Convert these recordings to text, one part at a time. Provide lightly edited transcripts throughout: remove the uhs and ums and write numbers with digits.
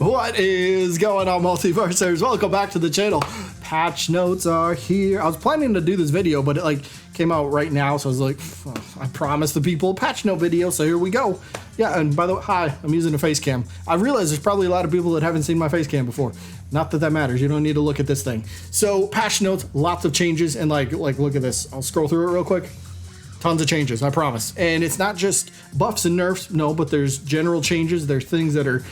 What is going on, Multiversers? Welcome back to the channel. Patch notes are here. I was planning to do this video, but it came out right now, so I was like, I promised the people a patch note video, so here we go. Yeah, and by the way, hi, I'm using a face cam. I realize there's probably a lot of people that haven't seen my face cam before. Not that that matters. You don't need to look at this thing. So patch notes, lots of changes, and like look at this. I'll scroll through it real quick. Tons of changes, I promise. And it's not just buffs and nerfs, no, but there's general changes. There's things that are,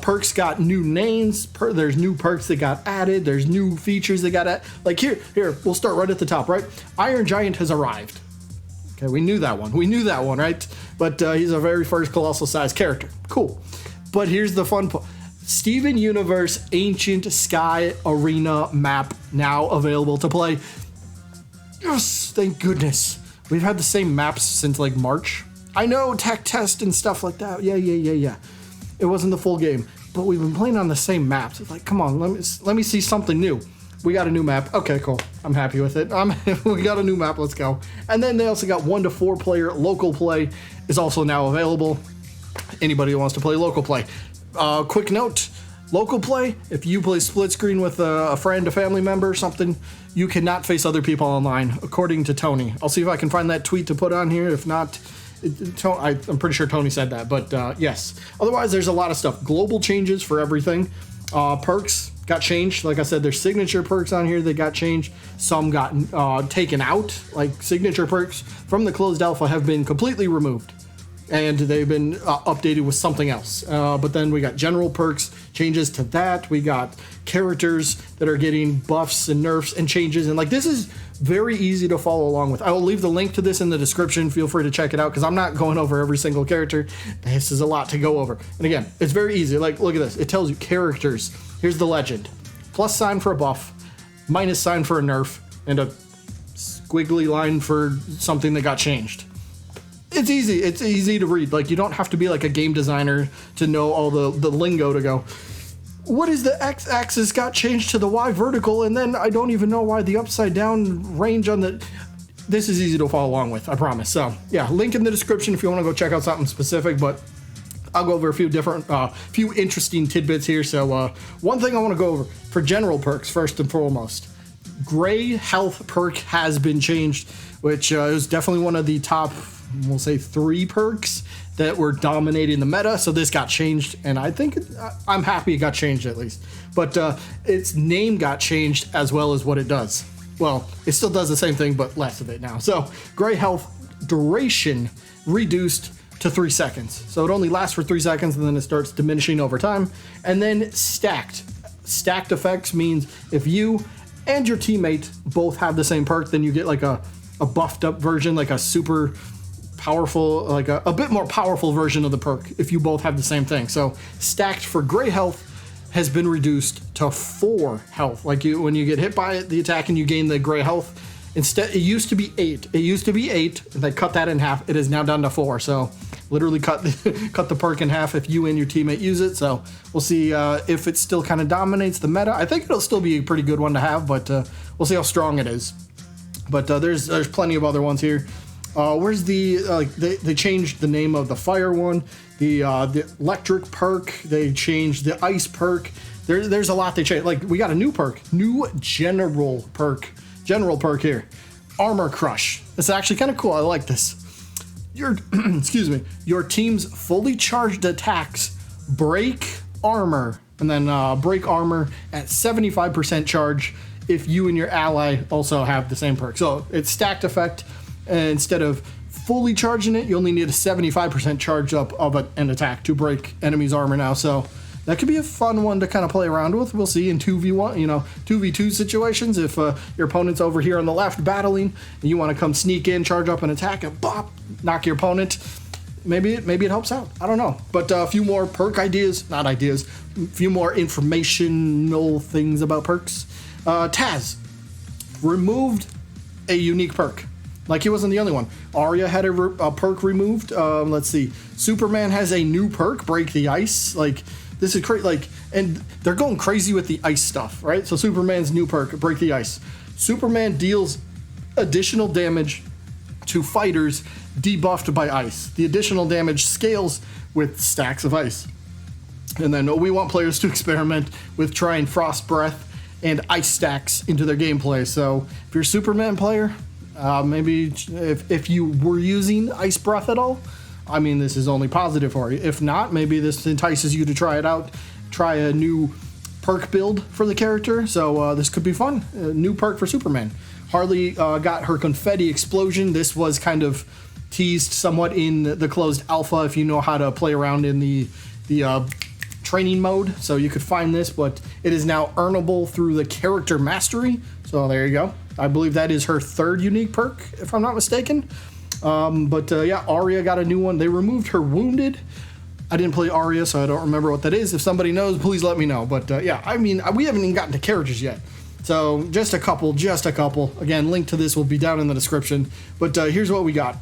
perks got new names, there's new perks that got added, there's new features that got added. Like here, we'll start right at the top, right? Iron Giant has arrived. Okay, we knew that one, right? But he's our very first colossal size character. Cool. But here's the fun part. Steven Universe Ancient Sky Arena map now available to play. Yes, thank goodness. We've had the same maps since like March. I know, tech test and stuff like that. Yeah. It wasn't the full game, but we've been playing on the same maps. It's like, come on, let me see something new. We got a new map. Okay, cool. I'm happy with it. We got a new map. Let's go. And then they also got 1 to 4 player local play is also now available. Anybody who wants to play local play. Quick note. Local play, if you play split screen with a friend, a family member, or something, you cannot face other people online, according to Tony. I'll see if I can find that tweet to put on here. If not, I'm pretty sure Tony said that, but yes. Otherwise, there's a lot of stuff. Global changes for everything. Perks got changed. Like I said, there's signature perks on here that got changed. Some got taken out. Like signature perks from the closed alpha have been completely removed. And they've been updated with something else. But then we got general perks, changes to that. We got characters that are getting buffs and nerfs and changes. And like, this is very easy to follow along with. I will leave the link to this in the description. Feel free to check it out because I'm not going over every single character. This is a lot to go over. And again, it's very easy. Like, look at this. It tells you characters. Here's the legend. Plus sign for a buff, minus sign for a nerf, and a squiggly line for something that got changed. It's easy. It's easy to read. Like, you don't have to be like a game designer to know all the lingo to go, what is the x-axis got changed to the y vertical, and then I don't even know why the upside down range on the... This is easy to follow along with, I promise. So, yeah, link in the description if you want to go check out something specific, but I'll go over a few different, few interesting tidbits here. So, one thing I want to go over for general perks, first and foremost. Gray Health perk has been changed, which is definitely one of the top... we'll say 3 perks that were dominating the meta. So this got changed, and I think I'm happy it got changed at least. But its name got changed as well as what it does. Well, it still does the same thing, but less of it now. So Gray Health duration reduced to 3 seconds. So it only lasts for 3 seconds, and then it starts diminishing over time. And then stacked. Stacked effects means if you and your teammate both have the same perk, then you get like a buffed up version, like a super powerful, like a bit more powerful version of the perk if you both have the same thing. So stacked for Gray Health has been reduced to 4 health. Like when you get hit by the attack and you gain the Gray Health, instead it used to be 8. It used to be 8. They cut that in half. It is now down to 4. So literally cut the perk in half if you and your teammate use it. So we'll see if it still kind of dominates the meta. I think it'll still be a pretty good one to have, but we'll see how strong it is. But there's plenty of other ones here. Where's the, they changed the name of the fire one, the electric perk, they changed the ice perk. There's a lot they changed. Like, we got a new perk, new general perk here. Armor Crush. It's actually kind of cool. I like this. Excuse me, your team's fully charged attacks break armor, and then break armor at 75% charge if you and your ally also have the same perk. So it's stacked effect. And instead of fully charging it, you only need a 75% charge up of an attack to break enemies' armor now. So that could be a fun one to kind of play around with. We'll see in 2v1, 2v2 situations. If your opponent's over here on the left battling, and you want to come sneak in, charge up an attack, and bop, knock your opponent. Maybe it helps out. I don't know. But a few more perk ideas, a few more informational things about perks. Taz removed a unique perk. Like, he wasn't the only one. Arya had a perk removed. Let's see. Superman has a new perk, Break the Ice. Like, this is crazy. Like, and they're going crazy with the ice stuff, right? So Superman's new perk, Break the Ice. Superman deals additional damage to fighters debuffed by ice. The additional damage scales with stacks of ice. And then we want players to experiment with trying Frost Breath and Ice stacks into their gameplay. So if you're a Superman player, maybe if you were using Ice Breath at all, I mean, this is only positive for you. If not, maybe this entices you to try it out, try a new perk build for the character. So this could be fun. A new perk for Superman. Harley got her confetti explosion. This was kind of teased somewhat in the closed alpha if you know how to play around in the training mode. So you could find this, but it is now earnable through the character mastery. So there you go. I believe that is her third unique perk, if I'm not mistaken. Yeah, Arya got a new one. They removed her wounded. I didn't play Arya, so I don't remember what that is. If somebody knows, please let me know. But yeah, I mean, we haven't even gotten to characters yet. So just a couple. Again, link to this will be down in the description. But here's what we got.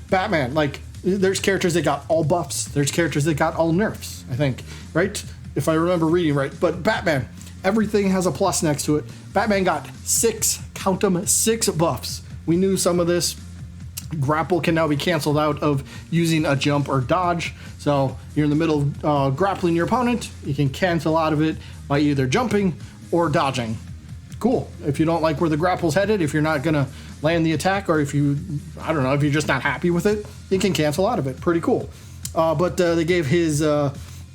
Batman, like, there's characters that got all buffs. There's characters that got all nerfs, I think, right? If I remember reading right. But Batman, everything has a plus next to it. Batman got 6, count them, 6 buffs. We knew some of this. Grapple can now be canceled out of using a jump or dodge. So you're in the middle grappling your opponent. You can cancel out of it by either jumping or dodging. Cool. If you don't like where the grapple's headed, if you're not going to land the attack, or if you, I don't know, if you're just not happy with it, you can cancel out of it. Pretty cool. But they gave his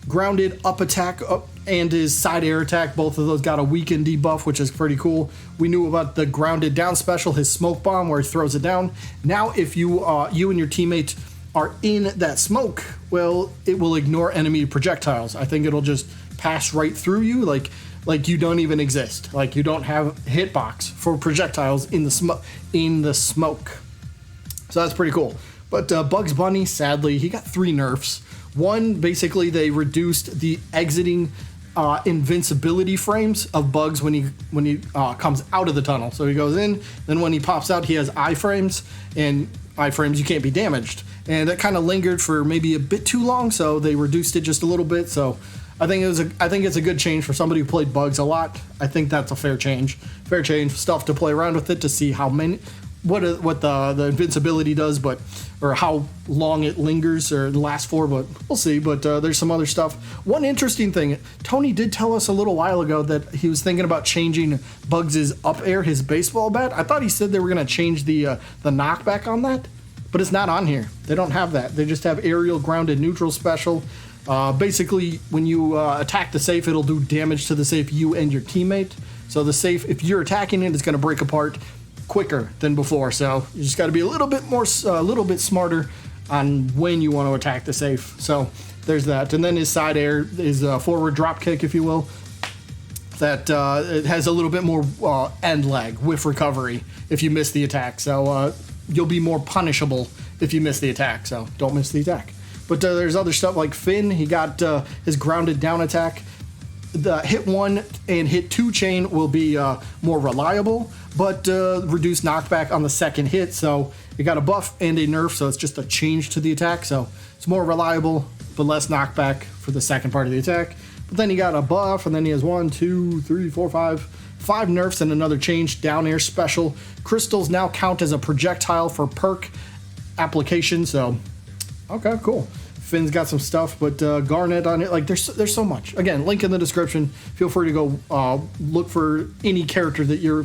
grounded up attack and his side air attack. Both of those got a weakened debuff, which is pretty cool. We knew about the grounded down special, his smoke bomb, where he throws it down. Now, if you and your teammate are in that smoke, well, it will ignore enemy projectiles. I think it'll just pass right through you, like you don't even exist. Like you don't have hitbox for projectiles in the smoke. So that's pretty cool. But Bugs Bunny, sadly, he got 3 nerfs. One, basically, they reduced the exiting invincibility frames of Bugs when he comes out of the tunnel. So he goes in, then when he pops out, he has iframes, and iframes you can't be damaged. And that kind of lingered for maybe a bit too long, so they reduced it just a little bit. So I think it's a good change for somebody who played Bugs a lot. I think that's a fair change. Fair change. Stuff to play around with it to see how many, what the invincibility does, or how long it lingers or lasts for. But we'll see. But there's some other stuff. One interesting thing, Tony did tell us a little while ago that he was thinking about changing Bugs' up air, his baseball bat. I thought he said they were going to change the knockback on that, but it's not on here. They don't have that. They just have aerial grounded neutral special. Basically, when you attack the safe, it'll do damage to the safe, you and your teammate. So the safe, if you're attacking it, it's going to break apart quicker than before. So you just got to be a little bit smarter on when you want to attack the safe. So there's that. And then his side air is a forward drop kick, if you will. That it has a little bit more end lag with recovery if you miss the attack. So you'll be more punishable if you miss the attack. So don't miss the attack. But there's other stuff like Finn. He got his grounded down attack. The hit 1 and hit 2 chain will be more reliable, but reduced knockback on the second hit. So it got a buff and a nerf, so it's just a change to the attack. So it's more reliable, but less knockback for the second part of the attack. But then he got a buff, and then he has 5 nerfs and another change. Down air special. Crystals now count as a projectile for perk application. So okay, cool. Finn's got some stuff, but Garnet on it, like there's so much. Again, link in the description. Feel free to go look for any character that you're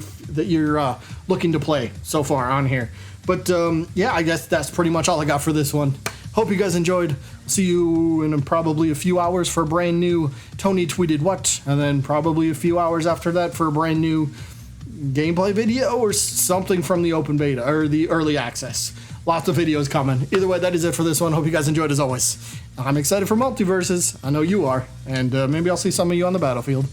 looking to play so far on here. But yeah, I guess that's pretty much all I got for this one. Hope you guys enjoyed. See you in probably a few hours for a brand new Tony tweeted what, and then probably a few hours after that for a brand new gameplay video or something from the open beta or the early access. Lots of videos coming. Either way, that is it for this one. Hope you guys enjoyed as always. I'm excited for Multiversus. I know you are. And maybe I'll see some of you on the battlefield.